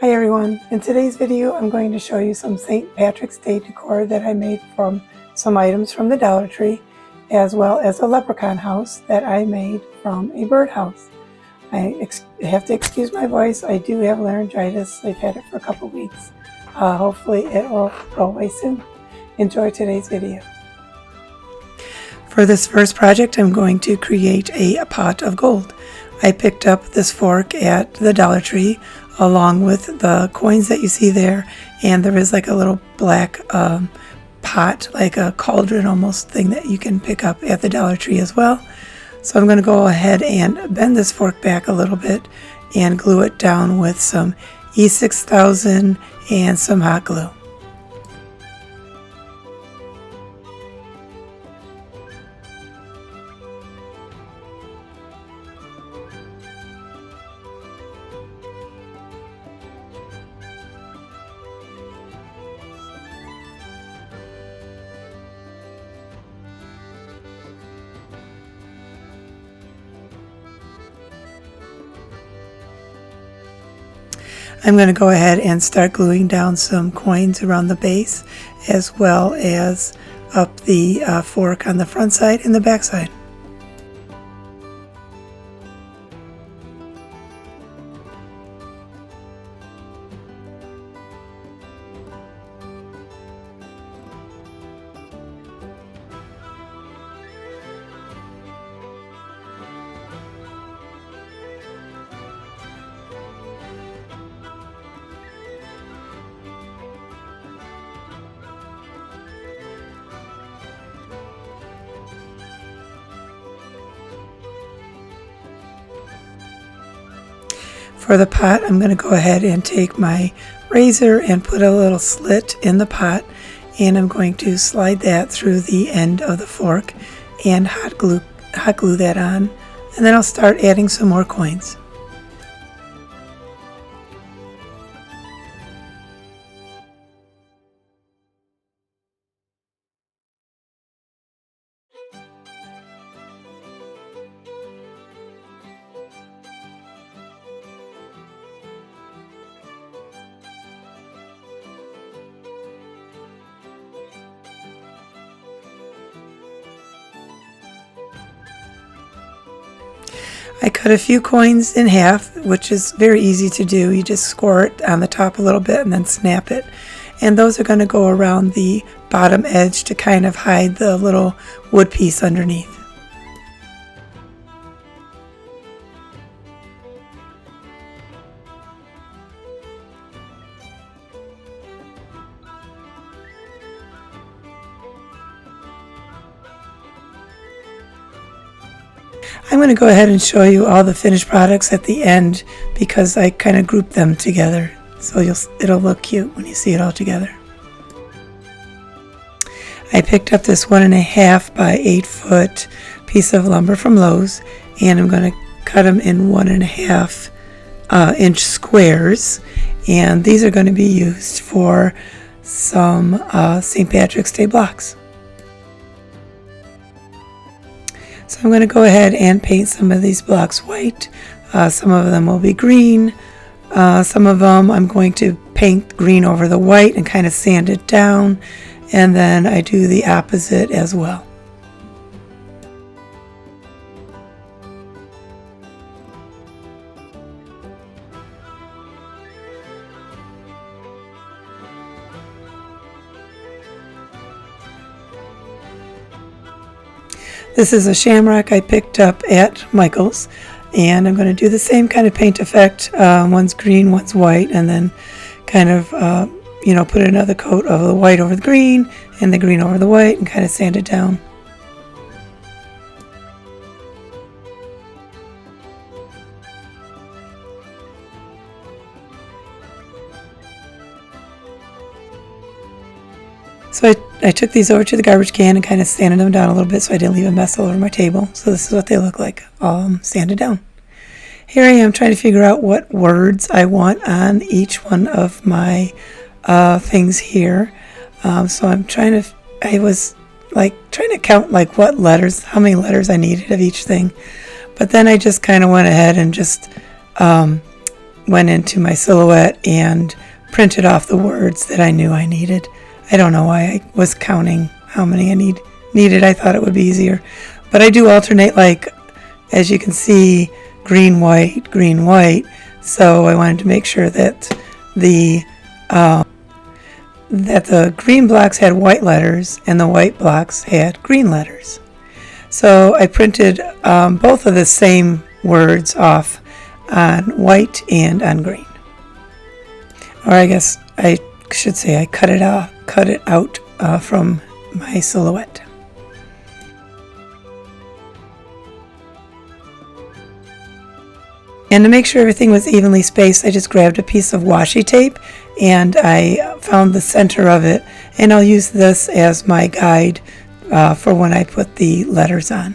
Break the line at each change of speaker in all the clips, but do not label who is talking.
Hi everyone, in today's video I'm going to show you some St. Patrick's Day decor that I made from some items from the Dollar Tree, as well as a leprechaun house that I made from a birdhouse. I have to excuse my voice, I do have laryngitis. I've had it for a couple weeks. Hopefully it will go away soon. Enjoy today's video. For this first project I'm going to create a pot of gold. I picked up this fork at the Dollar Tree along with the coins that you see there, and there is like a little black pot, like a cauldron almost thing that you can pick up at the Dollar Tree as well. So I'm going to go ahead and bend this fork back a little bit and glue it down with some E6000 and some hot glue. I'm going to go ahead and start gluing down some coins around the base, as well as up the fork on the front side and the back side. For the pot, I'm going to go ahead and take my razor and put a little slit in the pot, and I'm going to slide that through the end of the fork and hot glue that on, and then I'll start adding some more coins. I cut a few coins in half, which is very easy to do. You just score it on the top a little bit and then snap it. And those are going to go around the bottom edge to kind of hide the little wood piece underneath. I'm going to go ahead and show you all the finished products at the end because I kind of grouped them together, so it'll look cute when you see it all together. I picked up this 1.5 by 8 foot piece of lumber from Lowe's, and I'm going to cut them in 1.5 inch squares, and these are going to be used for some St. Patrick's Day blocks. So I'm going to go ahead and paint some of these blocks white. Some of them will be green. Some of them I'm going to paint green over the white and kind of sand it down. And then I do the opposite as well. This is a shamrock I picked up at Michael's, and I'm going to do the same kind of paint effect. One's green, one's white, and then kind of, put another coat of the white over the green and the green over the white and kind of sand it down. So I took these over to the garbage can and kind of sanded them down a little bit so I didn't leave a mess all over my table. So this is what they look like, all sanded down. Here I am trying to figure out what words I want on each one of my things here. So I was like trying to count like what letters, how many letters I needed of each thing. But then I just kind of went ahead and just went into my silhouette and printed off the words that I knew I needed. I don't know why I was counting how many I needed. I thought it would be easier. But I do alternate, like, as you can see, green, white. So I wanted to make sure that the green blocks had white letters and the white blocks had green letters. So I printed both of the same words off on white and on green. Or I guess I should say I cut it out from my silhouette. And to make sure everything was evenly spaced, I just grabbed a piece of washi tape and I found the center of it, and I'll use this as my guide for when I put the letters on.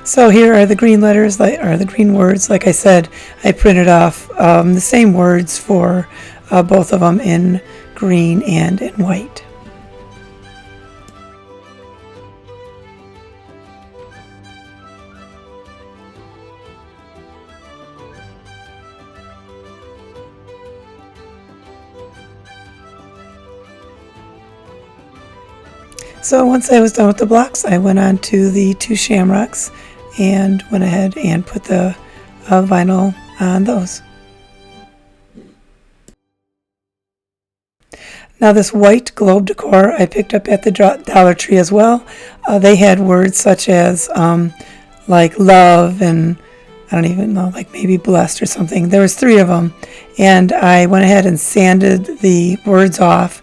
So here are the green letters, or the green words. Like I said, I printed off the same words for both of them in green and in white. So once I was done with the blocks, I went on to the 2 shamrocks and went ahead and put the vinyl on those. Now this white globe decor I picked up at the Dollar Tree as well. They had words such as like love and I don't even know, like maybe blessed or something. There was 3 of them, and I went ahead and sanded the words off.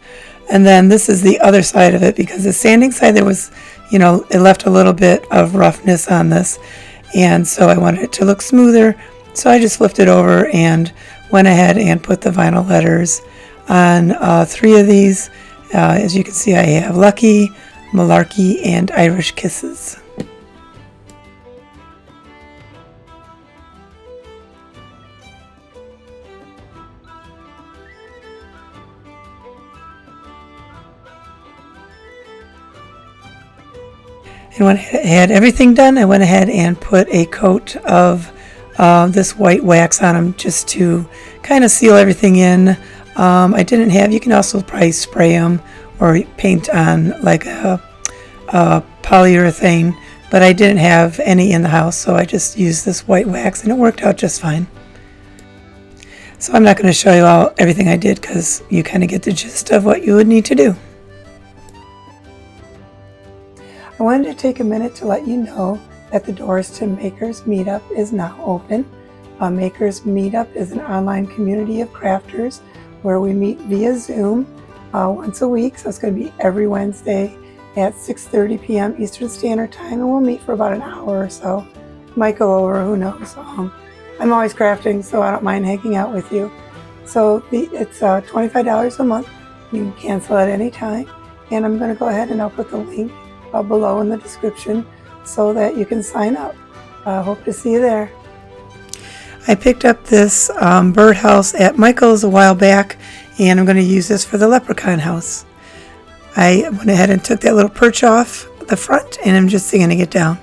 And then this is the other side of it, because the sanding side, there was, it left a little bit of roughness on this. And so I wanted it to look smoother. So I just flipped it over and went ahead and put the vinyl letters on 3 of these. As you can see, I have Lucky, Malarkey, and Irish Kisses. And when I had everything done, I went ahead and put a coat of this white wax on them just to kind of seal everything in. I didn't have, you can also probably spray them or paint on like a polyurethane, but I didn't have any in the house, so I just used this white wax and it worked out just fine. So I'm not going to show you everything I did, because you kind of get the gist of what you would need to do. I wanted to take a minute to let you know that the doors to Makers Meetup is now open. Makers Meetup is an online community of crafters where we meet via Zoom once a week. So it's going to be every Wednesday at 6:30 p.m. Eastern Standard Time, and we'll meet for about an hour or so. Might go over, who knows. I'm always crafting, so I don't mind hanging out with you. So it's $25 a month. You can cancel at any time. And I'm going to go ahead and I'll put the link below in the description so that you can sign up. Hope to see you there. I picked up this birdhouse at Michael's a while back, and I'm going to use this for the Leprechaun house. I went ahead and took that little perch off the front, and I'm just sanding it down.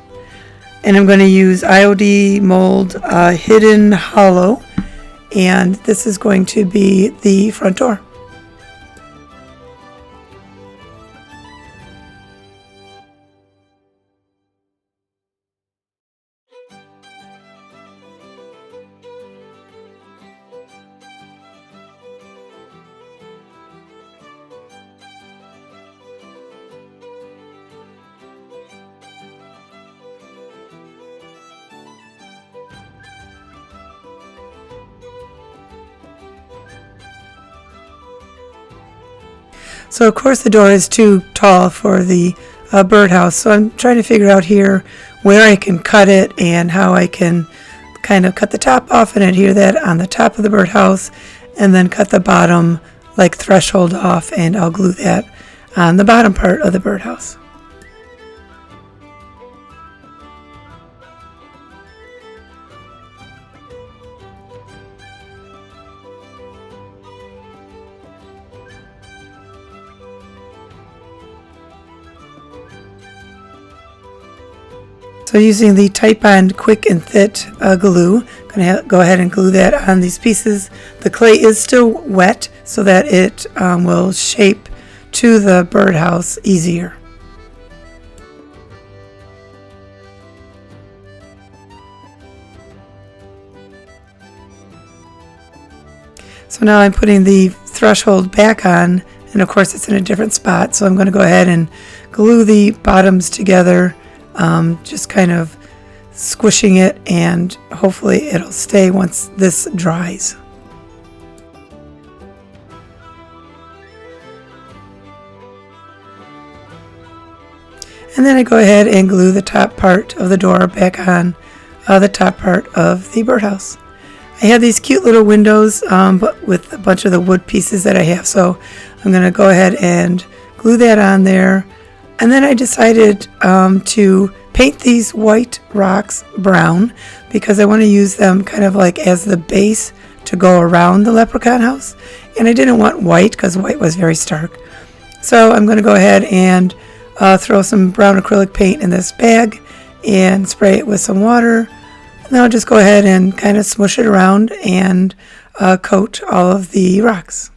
And I'm going to use IOD mold Hidden Hollow, and this is going to be the front door. So of course the door is too tall for the birdhouse, so I'm trying to figure out here where I can cut it and how I can kind of cut the top off and adhere that on the top of the birdhouse, and then cut the bottom like threshold off, and I'll glue that on the bottom part of the birdhouse. So using the Type-On Quick and Fit glue, I'm going to go ahead and glue that on these pieces. The clay is still wet so that it will shape to the birdhouse easier. So now I'm putting the threshold back on, and of course it's in a different spot, so I'm going to go ahead and glue the bottoms together, just kind of squishing it, and hopefully it'll stay once this dries. And then I go ahead and glue the top part of the door back on the top part of the birdhouse. I have these cute little windows, but with a bunch of the wood pieces that I have, so I'm going to go ahead and glue that on there. And then I decided to paint these white rocks brown because I want to use them kind of like as the base to go around the leprechaun house. And I didn't want white because white was very stark. So I'm going to go ahead and throw some brown acrylic paint in this bag and spray it with some water. And then I'll just go ahead and kind of smush it around and coat all of the rocks.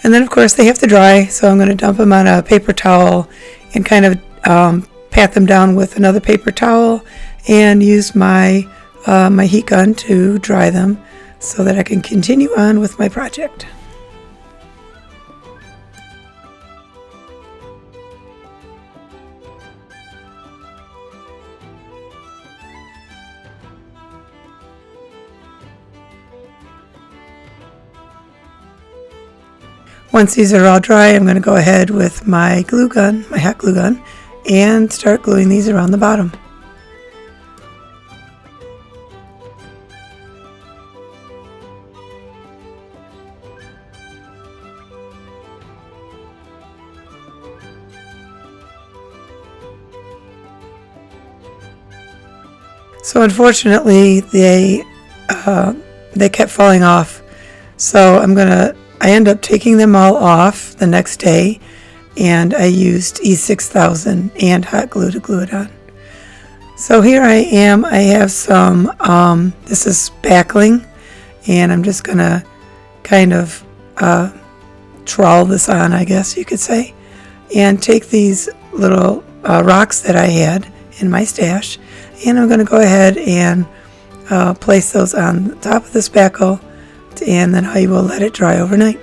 And then of course they have to dry, so I'm going to dump them on a paper towel and kind of pat them down with another paper towel and use my my heat gun to dry them so that I can continue on with my project. Once these are all dry, I'm going to go ahead with my glue gun, my hot glue gun, and start gluing these around the bottom. So unfortunately, they kept falling off. So I end up taking them all off the next day, and I used E6000 and hot glue to glue it on. So here I am. I have some, this is spackling, and I'm just going to kind of trowel this on, I guess you could say, and take these little rocks that I had in my stash, and I'm going to go ahead and place those on the top of the spackle, and then I will let it dry overnight.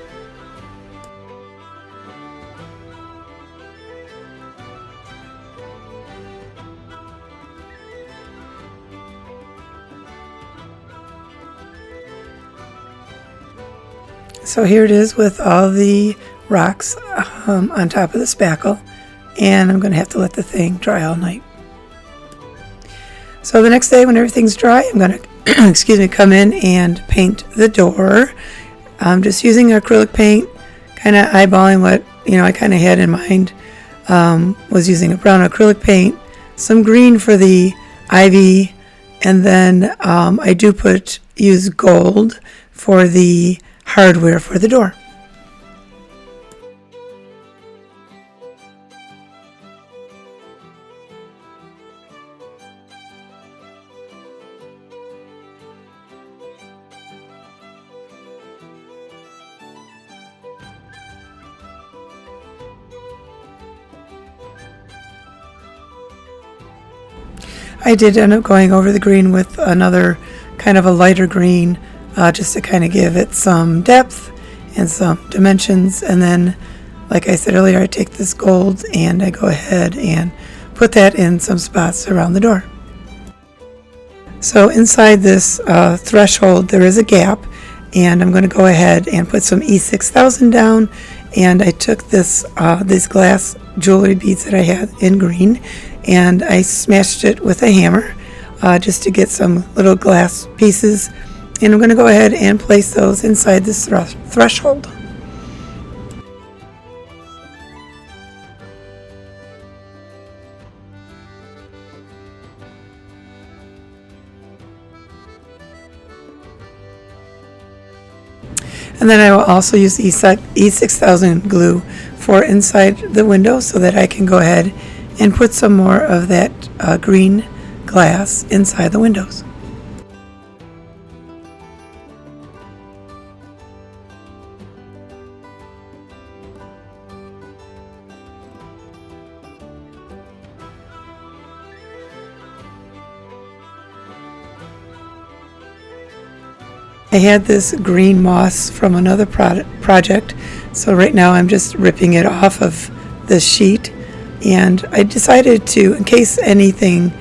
So here it is with all the rocks on top of the spackle, and I'm going to have to let the thing dry all night. So the next day when everything's dry, I'm going to come in and paint the door. I'm just using acrylic paint, kind of eyeballing what I kind of had in mind. Was using a brown acrylic paint, some green for the ivy, and then I do use gold for the hardware for the door. I did end up going over the green with another kind of a lighter green, just to kind of give it some depth and some dimensions. And then, like I said earlier, I take this gold and I go ahead and put that in some spots around the door. So inside this threshold there is a gap, and I'm going to go ahead and put some E6000 down and I took these glass jewelry beads that I had in green, and I smashed it with a hammer just to get some little glass pieces, and I'm going to go ahead and place those inside this threshold. And then I will also use E6000 glue for inside the window so that I can go ahead and put some more of that green glass inside the windows. I had this green moss from another project, so right now I'm just ripping it off of this sheet, and I decided to, in case anything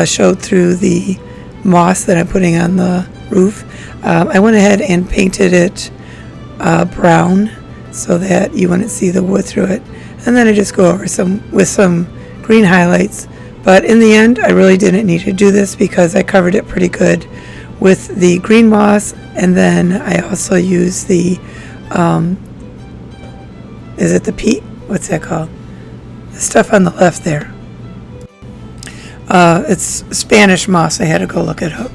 showed through the moss that I'm putting on the roof, I went ahead and painted it brown so that you wouldn't see the wood through it, and then I just go over with some green highlights. But in the end, I really didn't need to do this because I covered it pretty good with the green moss, and then I also use the is it the peat? What's that called? The stuff on the left there. It's Spanish moss. I had to go look it up.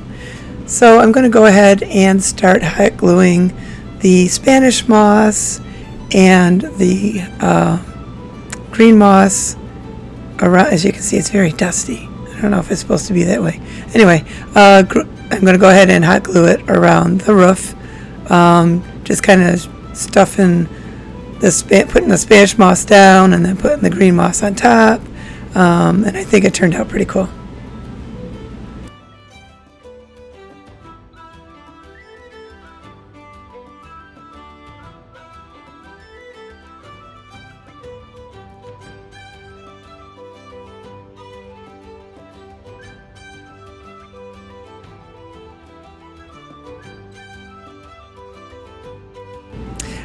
So I'm going to go ahead and start hot gluing the Spanish moss and the green moss around. As you can see, it's very dusty. I don't know if it's supposed to be that way. Anyway, I'm going to go ahead and hot glue it around the roof, just kind of stuffing putting the Spanish moss down and then putting the green moss on top, and I think it turned out pretty cool.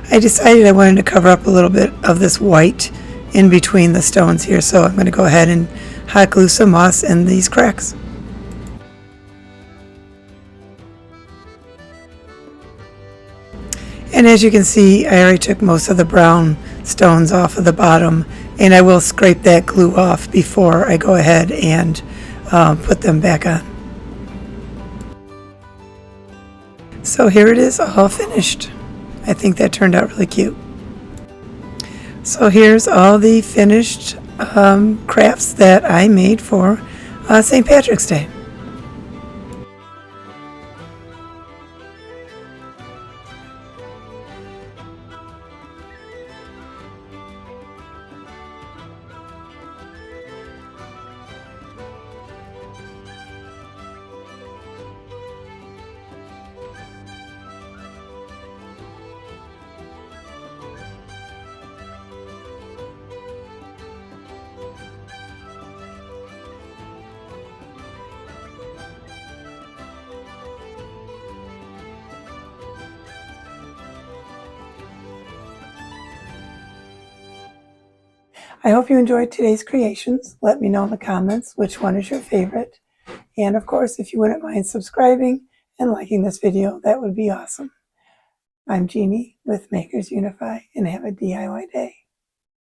I decided I wanted to cover up a little bit of this white in between the stones here, so I'm going to go ahead and hot glue some moss in these cracks. And as you can see, I already took most of the brown stones off of the bottom, and I will scrape that glue off before I go ahead and put them back on. So here it is, all finished. I think that turned out really cute. So here's all the finished crafts that I made for St. Patrick's Day. I hope you enjoyed today's creations. Let me know in the comments which one is your favorite. And of course, if you wouldn't mind subscribing and liking this video, that would be awesome. I'm Jeanne with Makers Unify, and have a DIY day.